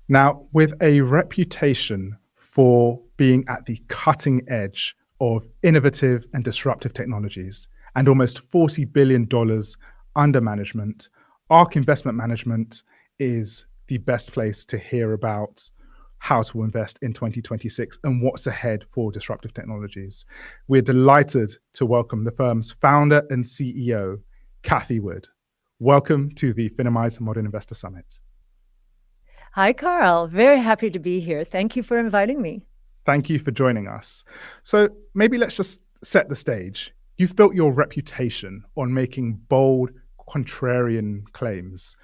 Now, with a reputation for being at the cutting edge of innovative and disruptive technologies and almost $40 billion under management, ARK Investment Management is the best place to hear about how to invest in 2026 and what's ahead for disruptive technologies. We're delighted to welcome the firm's founder and CEO, Cathie Wood. Welcome to the Finimize Modern Investor Summit. Hi, Carl. Very happy to be here. Thank you for inviting me. Thank you for joining us. So maybe let's just set the stage. You've built your reputation on making bold, contrarian claims.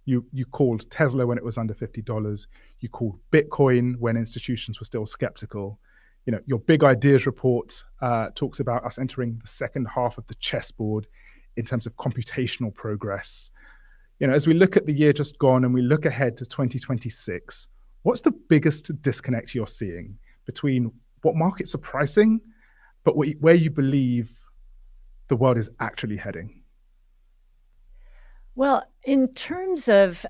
You called Tesla when it was under $50. You called Bitcoin when institutions were still skeptical. Your Big Ideas report talks about us entering the second half of the chessboard in terms of computational progress. As we look at the year just gone and we look ahead to 2026, what's the biggest disconnect you're seeing between what markets are pricing, but where you believe the world is actually heading? Well, in terms of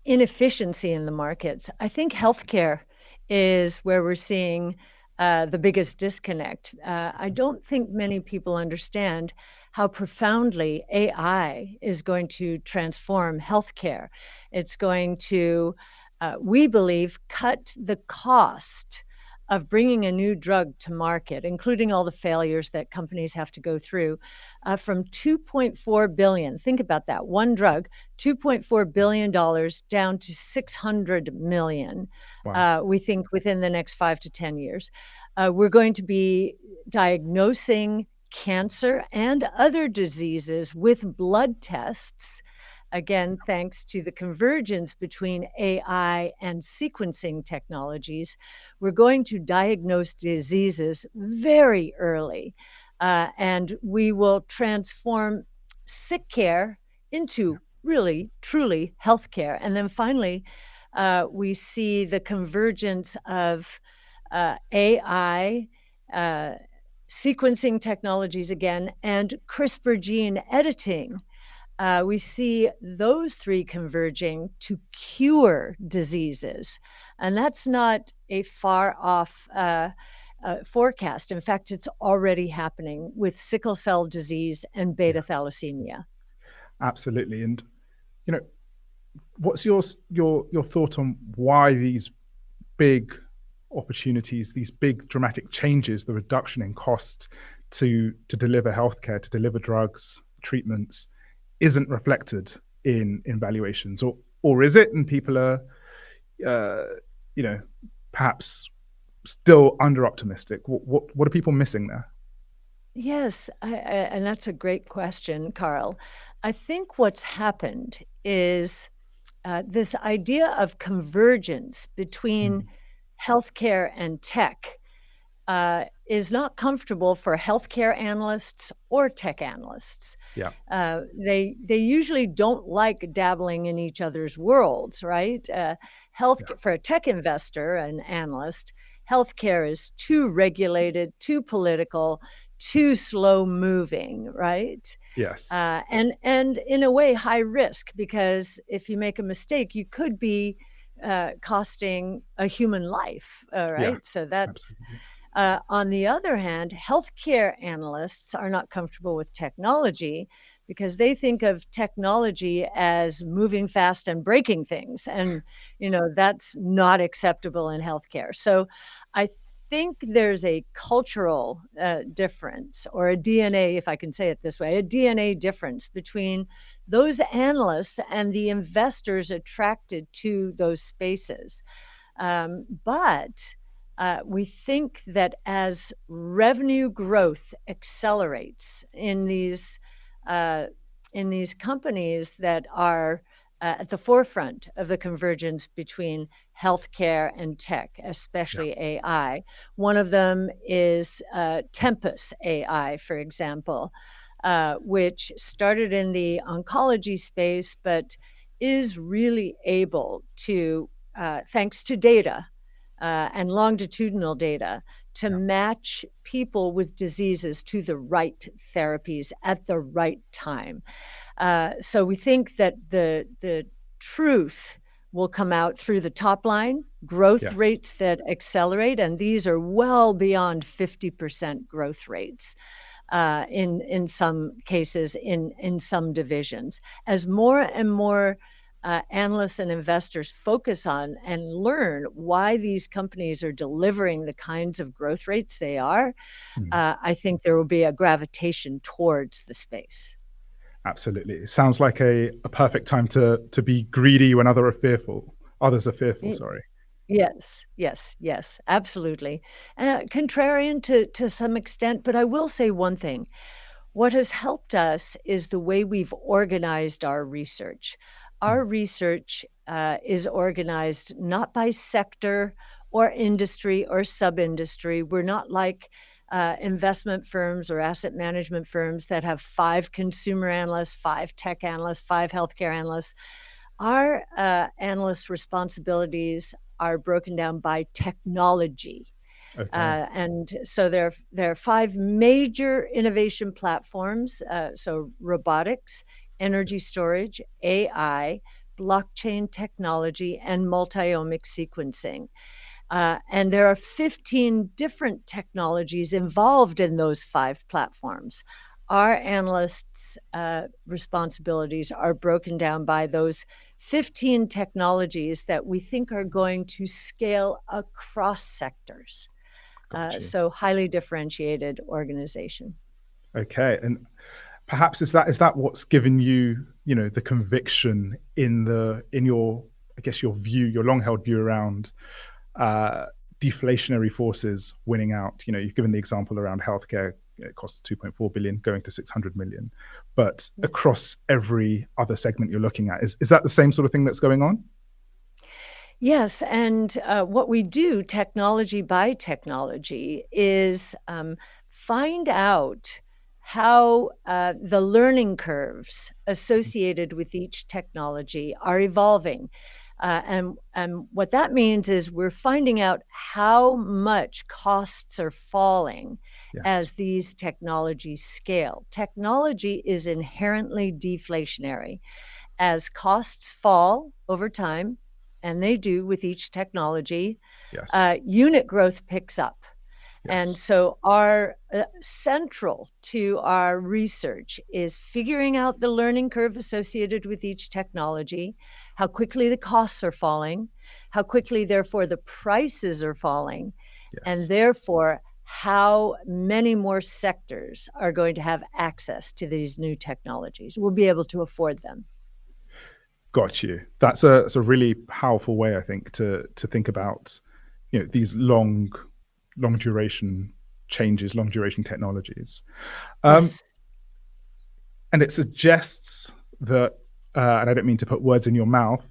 inefficiency in the markets, I think healthcare is where we're seeing the biggest disconnect. I don't think many people understand how profoundly AI is going to transform healthcare. It's going to, we believe, cut the cost of bringing a new drug to market, including all the failures that companies have to go through, from $2.4 billion. Think about that. One drug, $2.4 billion down to $600 million. Wow. We think within the next 5 to 10 years. We're going to be diagnosing cancer and other diseases with blood tests. Again, thanks to the convergence between AI and sequencing technologies, we're going to diagnose diseases very early, and we will transform sick care into really, truly healthcare. And then finally, we see the convergence of AI, sequencing technologies again, and CRISPR gene editing. We see those three converging to cure diseases. And that's not a far off forecast. In fact, it's already happening with sickle cell disease and beta thalassemia. Absolutely. And, what's your thought on why these big opportunities, these big dramatic changes, the reduction in cost to deliver healthcare, to deliver drugs, treatments, isn't reflected in valuations, or is it? And people are, perhaps still under optimistic. What are people missing there? Yes, and that's a great question, Carl. I think what's happened is this idea of convergence between healthcare and tech is not comfortable for healthcare analysts or tech analysts. Yeah. They usually don't like dabbling in each other's worlds, right? For a tech investor and analyst, healthcare is too regulated, too political, too slow moving, right? Yes. And in a way, high risk, because if you make a mistake, you could be costing a human life, right? Yeah, So that's absolutely. on the other hand, healthcare analysts are not comfortable with technology because they think of technology as moving fast and breaking things. And, that's not acceptable in healthcare. So I think there's a cultural difference, or a DNA, if I can say it this way, a DNA difference between those analysts and the investors attracted to those spaces. But we think that as revenue growth accelerates in these companies that are at the forefront of the convergence between healthcare and tech, especially AI. One of them is Tempus AI, for example, which started in the oncology space, but is really able to, thanks to data, and longitudinal data, to match people with diseases to the right therapies at the right time. So we think that the truth will come out through the top line, growth Yes. rates that accelerate, and these are well beyond 50% growth rates in some cases, in some divisions. As more and more analysts and investors focus on and learn why these companies are delivering the kinds of growth rates they are, I think there will be a gravitation towards the space. Absolutely. It sounds like a perfect time to be greedy when others are fearful, sorry. Yes, absolutely. Contrarian to some extent, but I will say one thing. What has helped us is the way we've organized our research. Our research is organized not by sector or industry or sub-industry. We're not like investment firms or asset management firms that have 5 consumer analysts, 5 tech analysts, 5 healthcare analysts. Our analyst responsibilities are broken down by technology. Okay. And so there are 5 major innovation platforms. So robotics, energy storage, AI, blockchain technology, and multi-omic sequencing. And there are 15 different technologies involved in those 5 platforms. Our analysts' responsibilities are broken down by those 15 technologies that we think are going to scale across sectors. So highly differentiated organization. Okay. And perhaps is that what's given you, the conviction in your, I guess, your view, your long-held view around deflationary forces winning out? You've given the example around healthcare. It costs 2.4 billion going to 600 million, but across every other segment you're looking at, is that the same sort of thing that's going on? Yes, and what we do, technology by technology, is find out how the learning curves associated with each technology are evolving. And what that means is we're finding out how much costs are falling as these technologies scale. Technology is inherently deflationary. As costs fall over time, and they do with each technology, unit growth picks up. And so our central to our research is figuring out the learning curve associated with each technology, how quickly the costs are falling, how quickly, therefore, the prices are falling, and therefore how many more sectors are going to have access to these new technologies, will be able to afford them. Got you. That's a really powerful way, I think, to think about, these long duration changes, long duration technologies. Yes. And it suggests that, and I don't mean to put words in your mouth,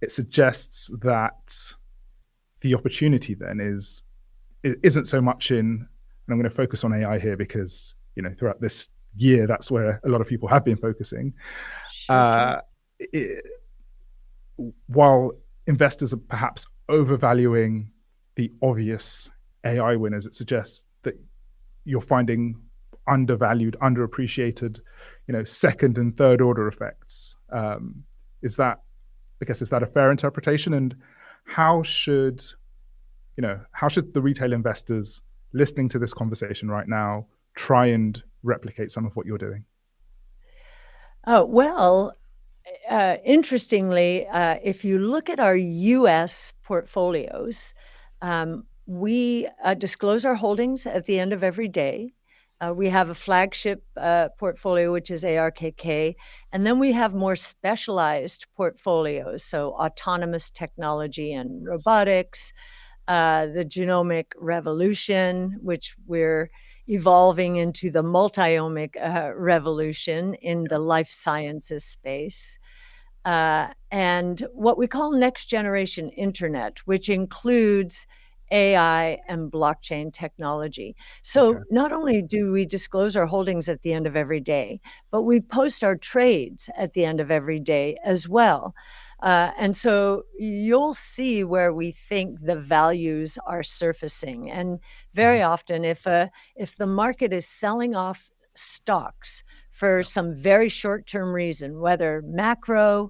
it suggests that the opportunity then isn't so much in, and I'm going to focus on AI here because, throughout this year, that's where a lot of people have been focusing. Sure. While investors are perhaps overvaluing the obvious AI winners, it suggests that you're finding undervalued, underappreciated, second and third order effects. Is that a fair interpretation? And how should the retail investors listening to this conversation right now try and replicate some of what you're doing? Interestingly, if you look at our U.S. portfolios, we disclose our holdings at the end of every day. We have a flagship portfolio, which is ARKK, and then we have more specialized portfolios, so autonomous technology and robotics, the genomic revolution, which we're evolving into the multi-omic revolution in the life sciences space, and what we call next generation internet, which includes AI and blockchain technology. So not only do we disclose our holdings at the end of every day, but we post our trades at the end of every day as well. And so you'll see where we think the values are surfacing. And very often, if the market is selling off stocks for some very short-term reason, whether macro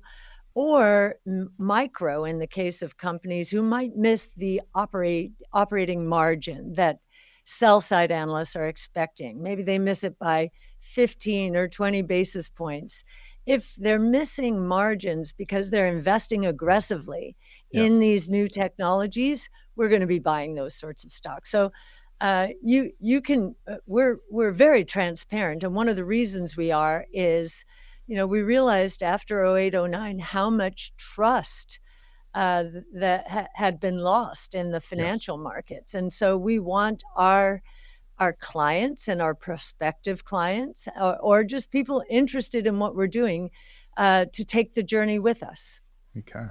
or micro in the case of companies who might miss the operating margin that sell-side analysts are expecting. Maybe they miss it by 15 or 20 basis points. If they're missing margins because they're investing aggressively in these new technologies, we're going to be buying those sorts of stocks. So we're very transparent, and one of the reasons we are is, we realized after 08, 09 how much trust that had been lost in the financial markets, and so we want our clients and our prospective clients, or just people interested in what we're doing, to take the journey with us. Okay,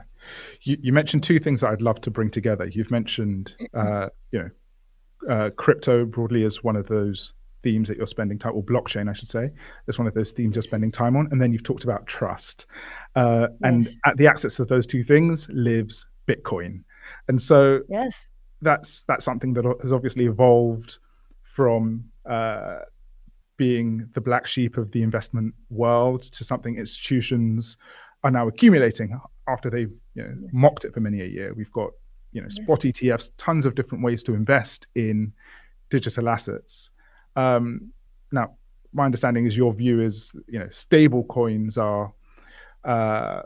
you mentioned two things that I'd love to bring together. You've mentioned, crypto broadly as one of those themes that you're spending time, or blockchain, I should say, is one of those themes you're spending time on. And then you've talked about trust. And at the axis of those two things lives Bitcoin. And so that's something that has obviously evolved from being the black sheep of the investment world to something institutions are now accumulating after they've mocked it for many a year. We've got spot ETFs, tons of different ways to invest in digital assets. Now, my understanding is your view is, stable coins are, I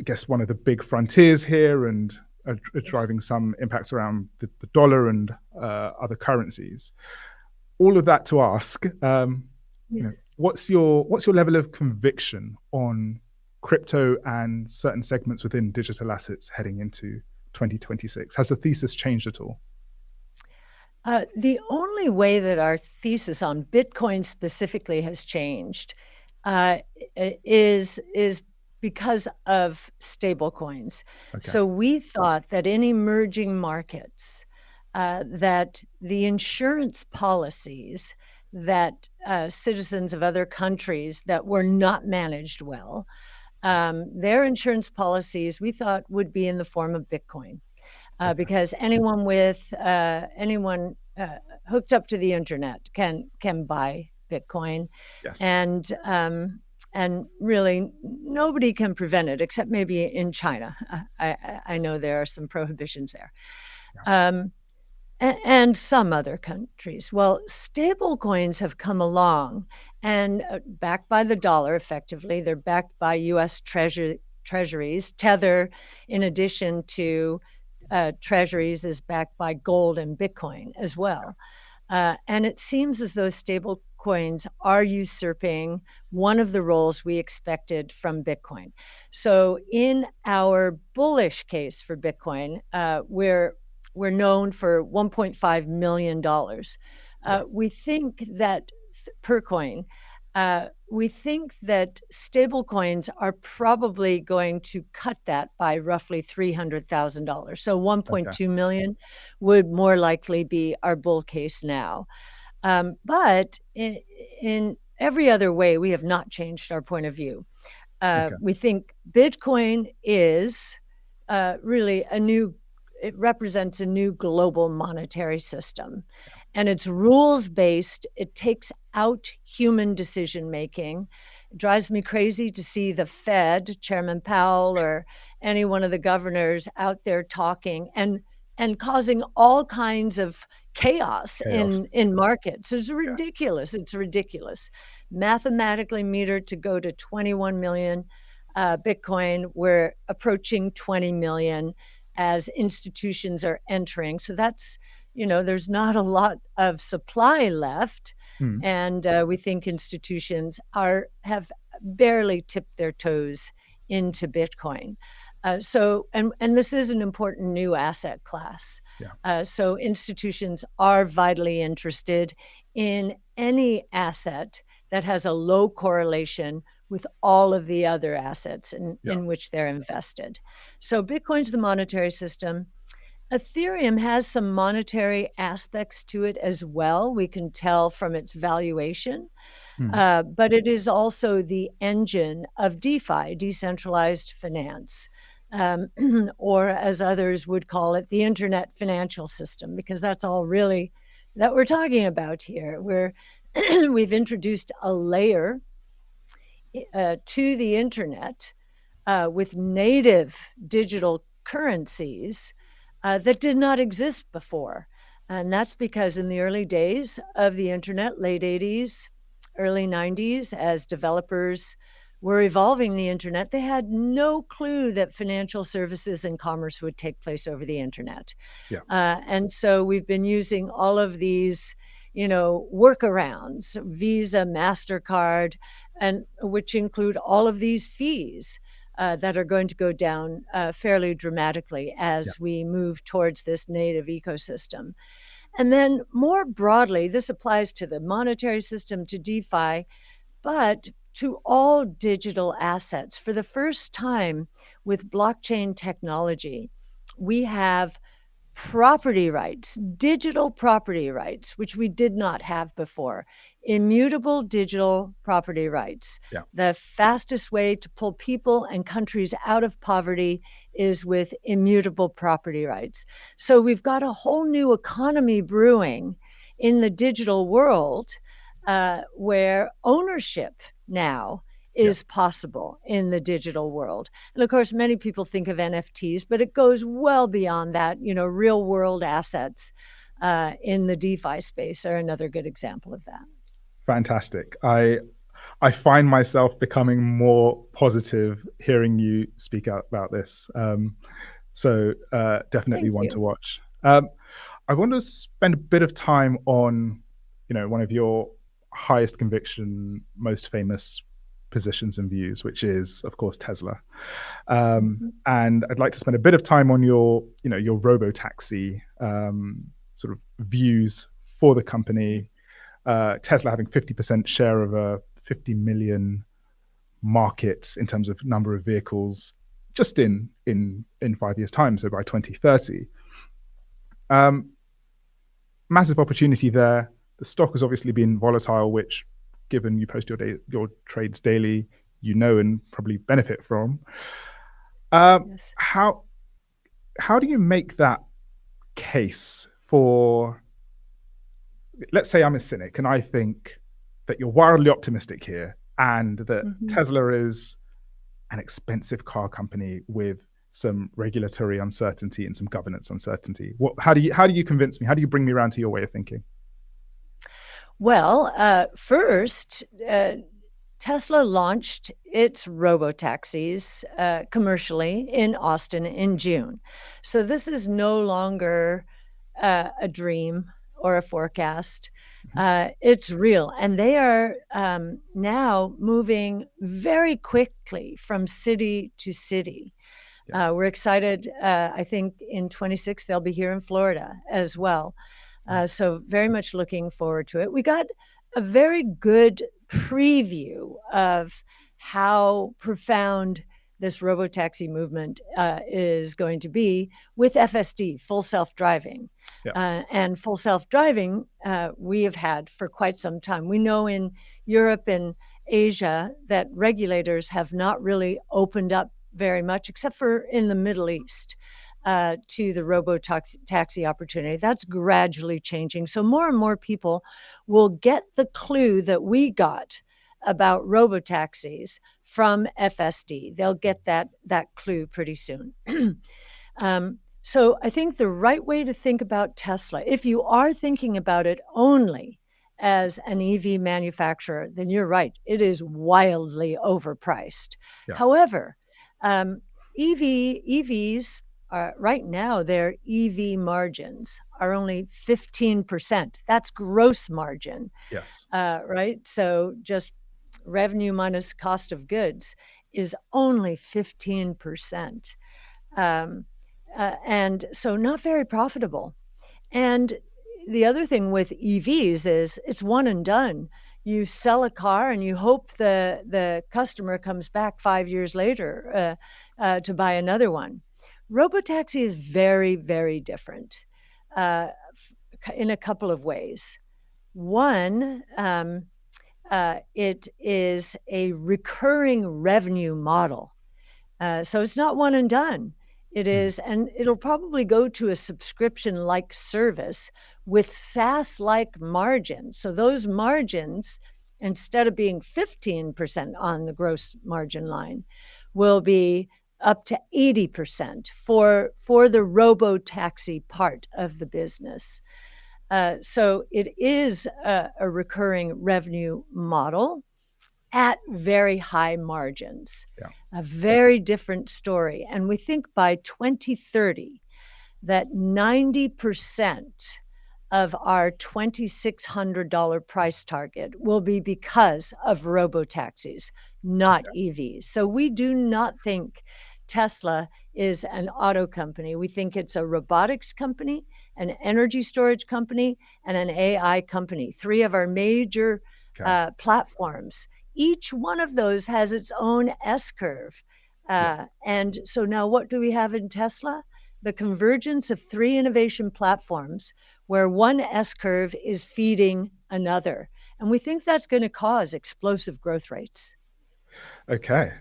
guess, one of the big frontiers here, and are driving some impacts around the dollar and other currencies. All of that to ask, what's your level of conviction on crypto and certain segments within digital assets heading into 2026? Has the thesis changed at all? The only way that our thesis on Bitcoin specifically has changed is because of stable coins. So we thought that in emerging markets, that the insurance policies that citizens of other countries that were not managed well, their insurance policies, we thought, would be in the form of Bitcoin, because anyone hooked up to the internet can buy Bitcoin, and really nobody can prevent it except maybe in China. I know there are some prohibitions there. And some other countries. Well, stable coins have come along and backed by the dollar effectively. They're backed by U.S. treasuries. Tether, in addition to treasuries, is backed by gold and Bitcoin as well. And it seems as though stable coins are usurping one of the roles we expected from Bitcoin. So in our bullish case for Bitcoin, we're known for $1.5 million. We think that per coin, we think that stable coins are probably going to cut that by roughly $300,000. So 1.2 million would more likely be our bull case now. But in every other way, we have not changed our point of view. We think Bitcoin is really it represents a new global monetary system. And it's rules-based. It takes out human decision-making. It drives me crazy to see the Fed, Chairman Powell, or any one of the governors out there talking and causing all kinds of chaos. In markets. It's ridiculous. It's ridiculous. Mathematically metered to go to 21 million Bitcoin. We're approaching 20 million as institutions are entering. So that's, there's not a lot of supply left. And we think institutions have barely tipped their toes into Bitcoin. So this is an important new asset class. So institutions are vitally interested in any asset that has a low correlation with all of the other assets in which they're invested. So Bitcoin's the monetary system. Ethereum has some monetary aspects to it as well. We can tell from its valuation. But it is also the engine of DeFi, decentralized finance, or as others would call it, the internet financial system, because that's all really that we're talking about here. We've introduced a layer to the internet with native digital currencies that did not exist before. And that's because in the early days of the internet, late 80s, early 90s, as developers were evolving the internet, they had no clue that financial services and commerce would take place over the internet. Yeah. And so we've been using all of these, workarounds, Visa, MasterCard, and which include all of these fees that are going to go down fairly dramatically as we move towards this native ecosystem. And then more broadly, this applies to the monetary system, to DeFi, but to all digital assets. For the first time with blockchain technology, we have property rights, digital property rights, which we did not have before. Immutable digital property rights. Yeah. The fastest way to pull people and countries out of poverty is with immutable property rights. So we've got a whole new economy brewing in the digital world where ownership now is possible in the digital world. And of course, many people think of NFTs, but it goes well beyond that. Real world assets in the DeFi space are another good example of that. Fantastic. I find myself becoming more positive hearing you speak out about this. So definitely one to watch. I want to spend a bit of time on, one of your highest conviction, most famous positions and views, which is, of course, Tesla. And I'd like to spend a bit of time on your robo-taxi sort of views for the company. Tesla having 50% share of a 50 million market in terms of number of vehicles just in 5 years' time, so by 2030. Massive opportunity there. The stock has obviously been volatile, which, given you post your trades daily, and probably benefit from. Yes. How do you make that case for, let's say I'm a cynic and I think that you're wildly optimistic here and that Tesla is an expensive car company with some regulatory uncertainty and some governance uncertainty. How do you convince me? How do you bring me around to your way of thinking? Well, first, Tesla launched its robo-taxis commercially in Austin in June. So this is no longer a dream or a forecast. It's real. And they are now moving very quickly from city to city. We're excited. I think in 26, they'll be here in Florida as well. So very much looking forward to it. We got a very good preview of how profound this robotaxi movement is going to be with FSD, full self-driving. And full self-driving we have had for quite some time. We know in Europe and Asia that regulators have not really opened up very much, except for in the Middle East, to the robo-taxi opportunity. That's gradually changing. So more and more people will get the clue that we got about robo-taxis from FSD. They'll get that clue pretty soon. So I think the right way to think about Tesla, if you are thinking about it only as an EV manufacturer, then you're right. It is wildly overpriced. However, EVs right now, their EV margins are only 15%. That's gross margin. Yes. Right? So just revenue minus cost of goods is only 15%. And so not very profitable. And the other thing with EVs is it's one and done. You sell a car and you hope the customer comes back 5 years later to buy another one. Robotaxi is very, very different in a couple of ways. One, it is a recurring revenue model. So it's not one and done. It is, and it'll probably go to a subscription-like service with SaaS-like margins. So those margins, instead of being 15% on the gross margin line, will be up to 80% for the robo-taxi part of the business. So it is a recurring revenue model at very high margins, a very different story. And we think by 2030 that 90% of our $2,600 price target will be because of robo-taxis, not EVs. So we do not think Tesla is an auto company. We think it's a robotics company, an energy storage company, and an AI company, three of our major platforms. Each one of those has its own S-curve. And so now what do we have in Tesla? The convergence of three innovation platforms where one S-curve is feeding another. And we think that's going to cause explosive growth rates. Okay.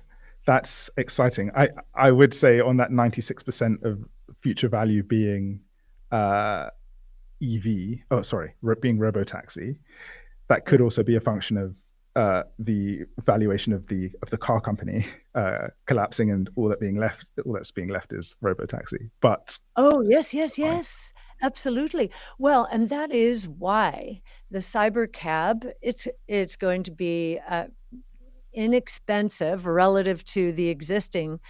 That's exciting. I would say on that 96% of future value being being robotaxi, that could also be a function of the valuation of the car company collapsing, and all that's being left is robotaxi. But yes, absolutely. Well, and that is why the cyber cab, it's going to be inexpensive relative to the existing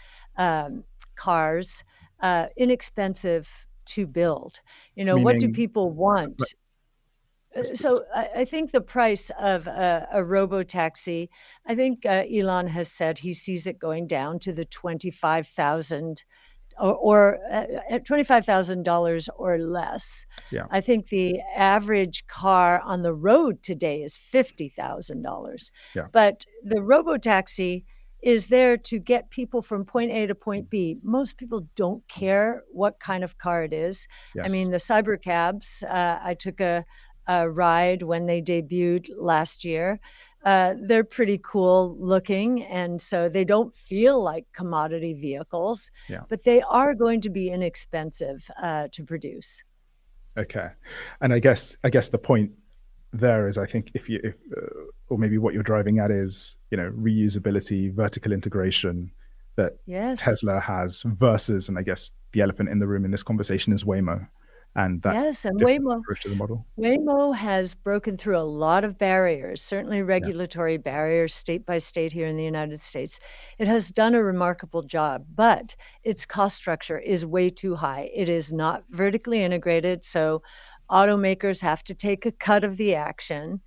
cars, inexpensive to build. What do people want? So I think the price of a robo-taxi, I think Elon has said he sees it going down to the $25,000 or $25,000 or less. I think the average car on the road today is $50,000. But the robo-taxi is there to get people from point A to point B. Most people don't care what kind of car it is. I mean, the cyber cabs, I took a ride when they debuted last year. They're pretty cool looking, and so they don't feel like commodity vehicles, but they are going to be inexpensive to produce. Okay, and I guess the point there is, I think or maybe what you're driving at is, reusability, vertical integration that Tesla has versus, and I guess the elephant in the room in this conversation is Waymo. And that and Waymo has broken through a lot of barriers, certainly regulatory barriers, state by state here in the United States. It has done a remarkable job, but its cost structure is way too high. It is not vertically integrated, so automakers have to take a cut of the action.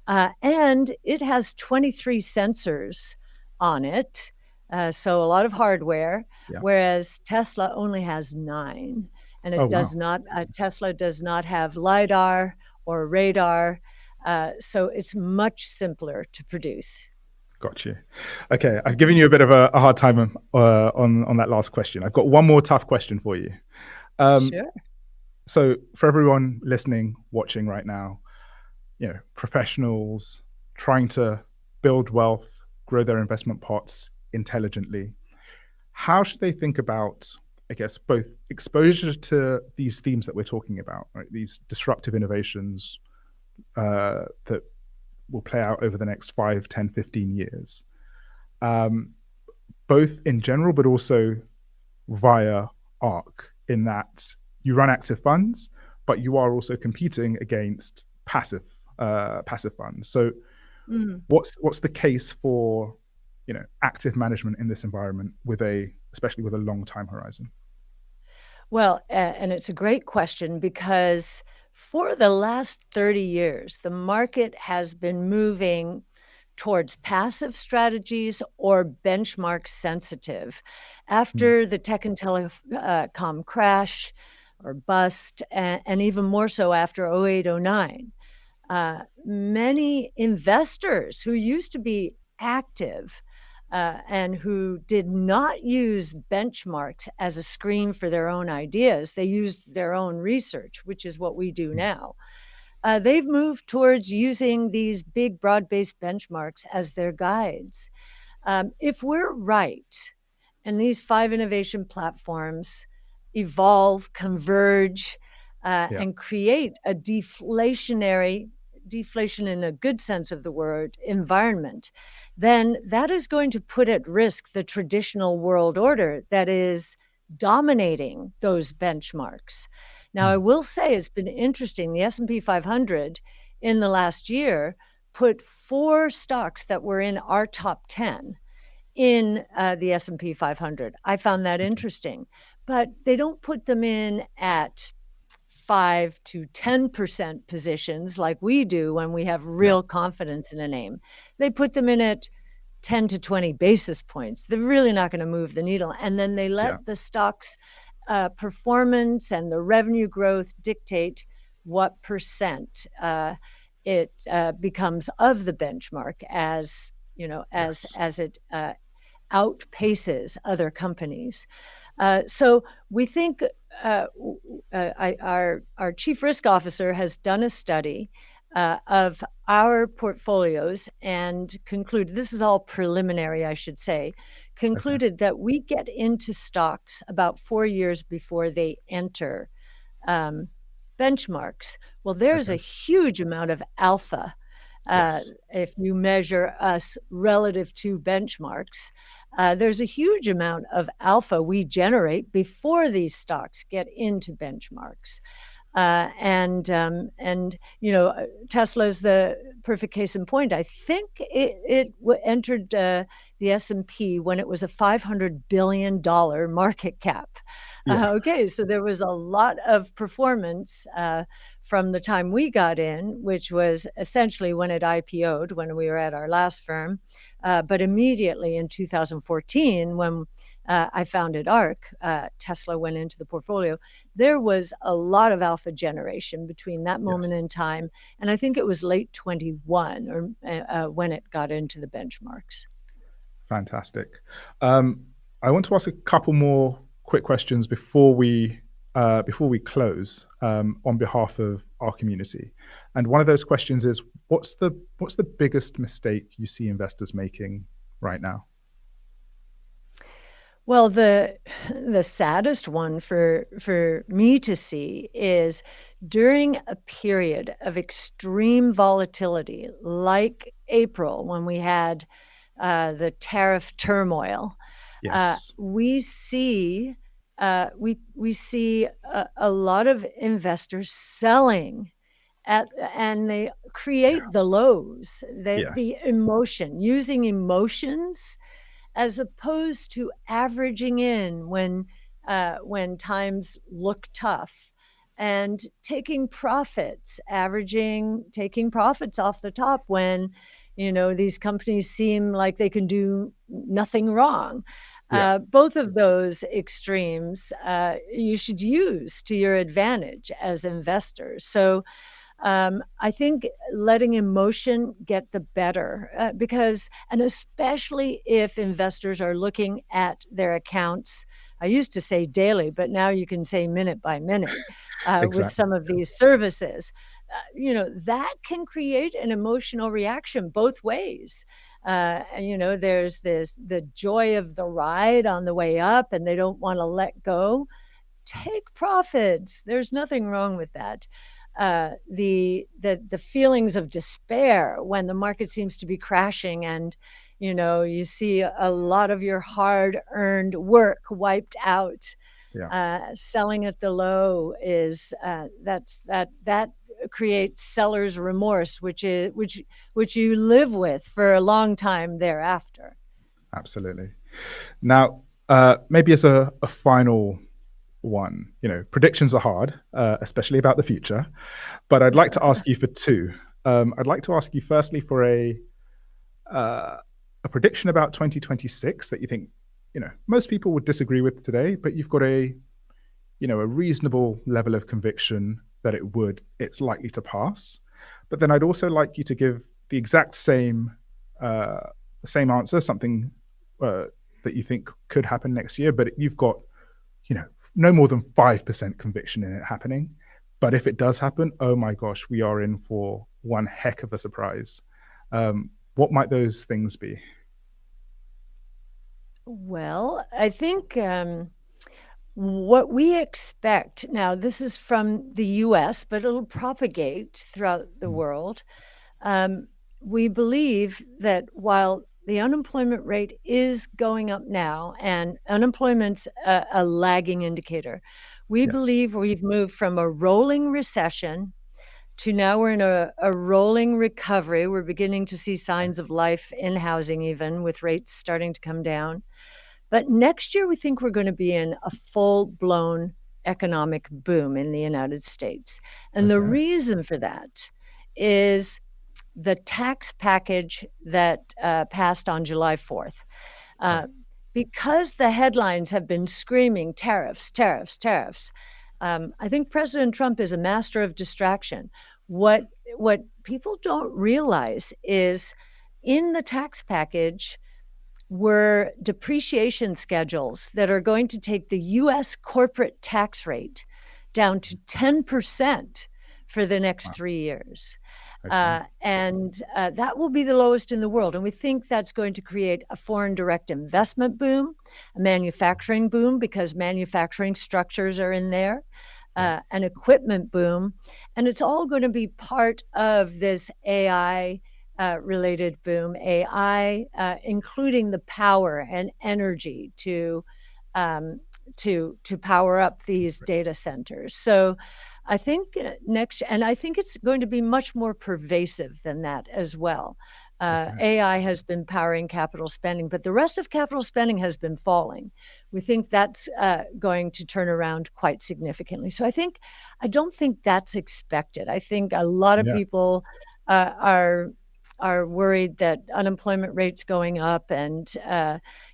And it has 23 sensors on it, so a lot of hardware, whereas Tesla only has 9. And it does not, Tesla does not have LiDAR or radar. So it's much simpler to produce. Got you. Okay, I've given you a bit of a hard time on that last question. I've got one more tough question for you. Sure. So for everyone listening, watching right now, professionals trying to build wealth, grow their investment pots intelligently, how should they think about, I guess, both exposure to these themes that we're talking about, right? These disruptive innovations that will play out over the next 5, 10, 15 years, both in general, but also via ARK, in that you run active funds, but you are also competing against passive funds. So what's the case for, active management in this environment especially with a long time horizon? Well, and it's a great question, because for the last 30 years, the market has been moving towards passive strategies or benchmark sensitive. After the tech and telecom crash or bust, and even more so after 08, 09, many investors who used to be active and who did not use benchmarks as a screen for their own ideas, they used their own research, which is what we do now. They've moved towards using these big broad-based benchmarks as their guides. If we're right, and these 5 innovation platforms evolve, converge, and create a deflationary deflation in a good sense of the word, environment, then that is going to put at risk the traditional world order that is dominating those benchmarks. Now, I will say it's been interesting. The S&P 500 in the last year put 4 stocks that were in our top 10 in the S&P 500. I found that interesting, but they don't put them in at 5 to 10% positions like we do when we have real confidence in a name. They put them in at 10 to 20 basis points. They're really not going to move the needle. And then they let the stock's performance and the revenue growth dictate what percent it becomes of the benchmark as it outpaces other companies. So we think our chief risk officer has done a study of our portfolios and concluded, this is all preliminary, I should say, concluded that we get into stocks about 4 years before they enter benchmarks. Well, there's a huge amount of alpha if you measure us relative to benchmarks. There's a huge amount of alpha we generate before these stocks get into benchmarks. And Tesla is the perfect case in point. I think it entered the S&P when it was a $500 billion market cap. Okay, so there was a lot of performance from the time we got in, which was essentially when it IPO'd, when we were at our last firm. But immediately in 2014, when I founded ARK, Tesla went into the portfolio. There was a lot of alpha generation between that moment in time, and I think it was late 21 or when it got into the benchmarks. Fantastic. I want to ask a couple more quick questions before we close on behalf of our community. And one of those questions is, what's the biggest mistake you see investors making right now? Well, the saddest one for me to see is during a period of extreme volatility, like April when we had the tariff turmoil. We see a lot of investors selling and they create the lows, the emotion, using emotions as opposed to averaging in when times look tough and taking profits, taking profits off the top when, these companies seem like they can do nothing wrong. Both of those extremes you should use to your advantage as investors. So I think letting emotion get the better and especially if investors are looking at their accounts, I used to say daily, but now you can say minute by minute with some of these services. That can create an emotional reaction both ways. There's the joy of the ride on the way up and they don't want to let go. Take profits. There's nothing wrong with that. The feelings of despair when the market seems to be crashing and you see a lot of your hard-earned work wiped out. Selling at the low is that creates seller's remorse, which you live with for a long time thereafter. Absolutely. Now, maybe as a final one, predictions are hard, especially about the future, but I'd like to ask you for two. I'd like to ask you firstly for a prediction about 2026 that you think, most people would disagree with today, but you've got a reasonable level of conviction that it's likely to pass. But then I'd also like you to give the exact same answer, something that you think could happen next year, but you've got, no more than 5% conviction in it happening. But if it does happen, oh my gosh, we are in for one heck of a surprise. What might those things be? Well, I think What we expect now, this is from the US, but it'll propagate throughout the world. We believe that while the unemployment rate is going up now, and unemployment's a lagging indicator, we Yes. believe we've moved from a rolling recession to now we're in a rolling recovery. We're beginning to see signs of life in housing, even with rates starting to come down. But next year, we think we're going to be in a full-blown economic boom in the United States. And the Okay. reason for that is the tax package that passed on July 4th. Right. Because the headlines have been screaming tariffs, tariffs, tariffs, I think President Trump is a master of distraction. What people don't realize is in the tax package were depreciation schedules that are going to take the US corporate tax rate down to 10% for the next Wow. 3 years. Okay. And that will be the lowest in the world. And we think that's going to create a foreign direct investment boom, a manufacturing boom, because manufacturing structures are in there, Yeah. an equipment boom. And it's all going to be part of this AI related boom, AI, including the power and energy to power up these data centers. So I think and I think it's going to be much more pervasive than that as well. Okay. AI has been powering capital spending, but the rest of capital spending has been falling. We think that's going to turn around quite significantly. So I don't think that's expected. I think a lot of Yeah. people are worried that unemployment rate's going up, and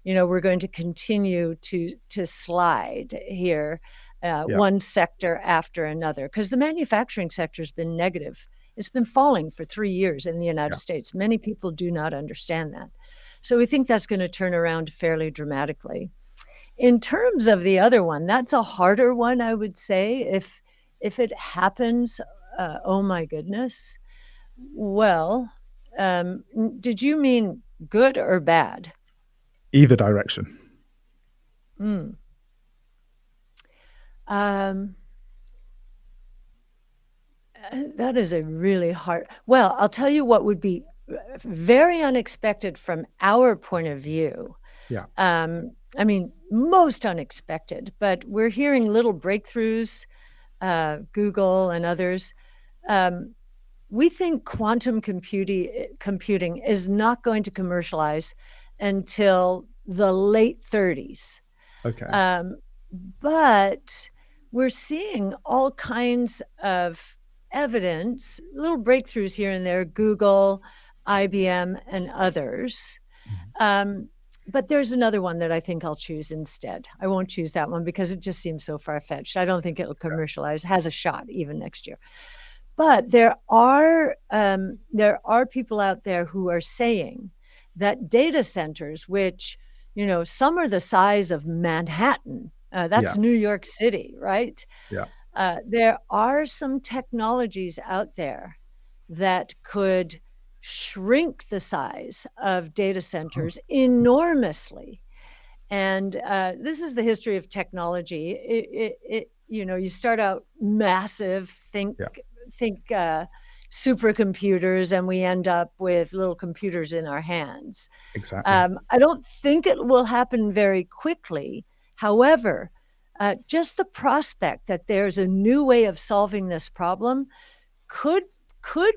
we're going to continue to slide here, one sector after another, because the manufacturing sector has been negative. It's been falling for 3 years in the United States. Many people do not understand that. So we think that's going to turn around fairly dramatically. In terms of the other one, that's a harder one, I would say. If it happens, oh my goodness. Well, did you mean good or bad? Either direction. That is a really hard. Well, I'll tell you what would be very unexpected from our point of view. Yeah. I mean, most unexpected, but we're hearing little breakthroughs, Google and others. We think quantum computing is not going to commercialize until the late 30s. Okay. But we're seeing all kinds of evidence, little breakthroughs here and there, Google, IBM, and others. But there's another one that I think I'll choose instead. I won't choose that one because it just seems so far-fetched. I don't think it'll commercialize, has a shot even next year. But there are people out there who are saying that data centers, which, some are the size of Manhattan, that's New York City, right? Yeah. There are some technologies out there that could shrink the size of data centers enormously. And this is the history of technology. You start out massive, think supercomputers, and we end up with little computers in our hands. Exactly. I don't think it will happen very quickly. However, just the prospect that there's a new way of solving this problem could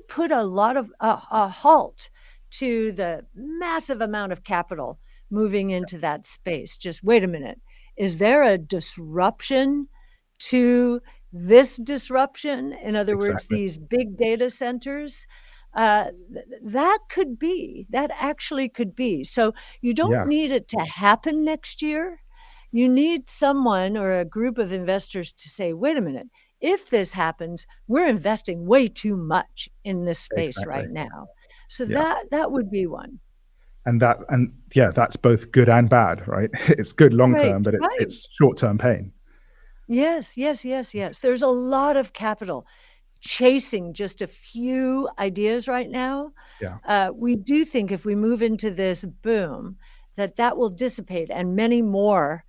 put a lot of a halt to the massive amount of capital moving into that space. Just wait a minute. Is there a disruption to this disruption? In other words, these big data centers? That actually could be. So you don't need it to happen next year. You need someone or a group of investors to say, wait a minute, if this happens, we're investing way too much in this space right now. So that would be one. And that's both good and bad, right? It's good long term, but it's short term pain. Yes. There's a lot of capital chasing just a few ideas right now. We do think if we move into this boom, that will dissipate and many more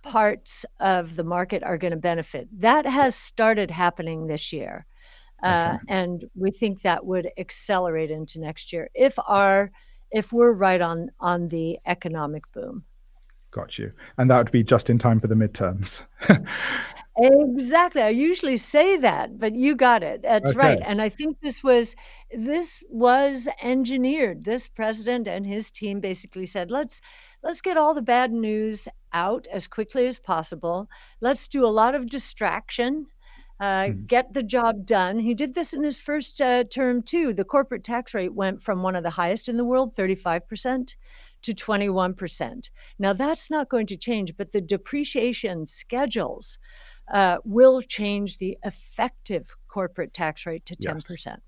parts of the market are going to benefit. That has started happening this year. And we think that would accelerate into next year if we're right on the economic boom. Got you. And that would be just in time for the midterms. Exactly. I usually say that, but you got it. That's Okay. right. And I think this was engineered. This president and his team basically said, let's get all the bad news out as quickly as possible. Let's do a lot of distraction. Get the job done. He did this in his first term too. The corporate tax rate went from one of the highest in the world, 35%, to 21%. Now that's not going to change, but the depreciation schedules will change the effective corporate tax rate to 10%. Yes.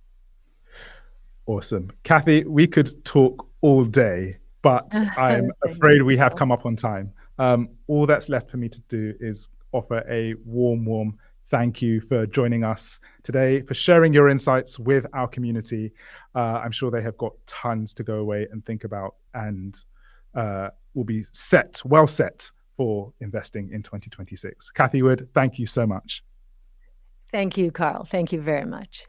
Awesome. Cathie, we could talk all day, but I'm afraid we have come up on time. All that's left for me to do is offer a warm thank you for joining us today, for sharing your insights with our community. I'm sure they have got tons to go away and think about, and will be well set for investing in 2026. Cathie Wood, thank you so much. Thank you, Carl. Thank you very much.